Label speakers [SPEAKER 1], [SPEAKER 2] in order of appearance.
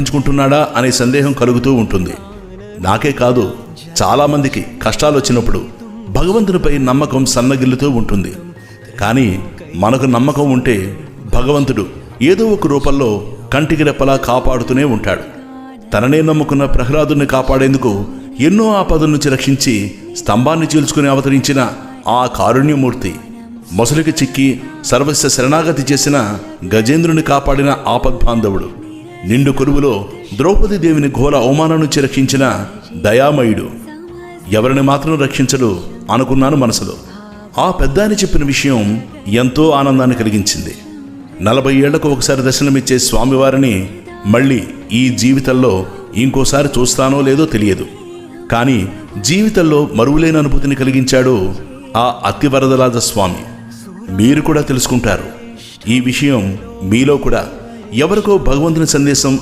[SPEAKER 1] ఎంచుకుంటున్నాడా అనే సందేహం కలుగుతూ ఉంటుంది. నాకే కాదు, చాలామందికి కష్టాలు వచ్చినప్పుడు భగవంతునిపై నమ్మకం సన్నగిల్లుతూ ఉంటుంది. కానీ మనకు నమ్మకం ఉంటే భగవంతుడు ఏదో ఒక రూపంలో కంటికి రెప్పలా కాపాడుతూనే ఉంటాడు. తననే నమ్ముకున్న ప్రహ్లాదుని కాపాడేందుకు ఎన్నో ఆపదల నుంచి రక్షించి స్తంభాన్ని చీల్చుకుని అవతరించిన ఆ కారుణ్యమూర్తి, మొసలికి చిక్కి సర్వస్వ శరణాగతి చేసిన గజేంద్రుని కాపాడిన ఆపద్బాంధవుడు, నిండు కొలువులో ద్రౌపదీదేవిని ఘోర అవమానం నుంచి రక్షించిన దయామయుడు, ఎవరిని మాత్రం రక్షించడు అనుకున్నాను మనసులో. ఆ పెద్దాయన చెప్పిన విషయం ఎంతో ఆనందాన్ని కలిగించింది. 40 ఏళ్లకు ఒకసారి దర్శనమిచ్చే స్వామివారిని మళ్ళీ ఈ జీవితంలో ఇంకోసారి చూస్తానో లేదో తెలియదు. కానీ జీవితంలో మరువులేని అనుభూతిని కలిగించాడు ఆ అతివరదరాజ స్వామి. మీరు కూడా తెలుసుకుంటారు. ఈ విషయం మీలో కూడా ఎవరికో భగవంతుని సందేశం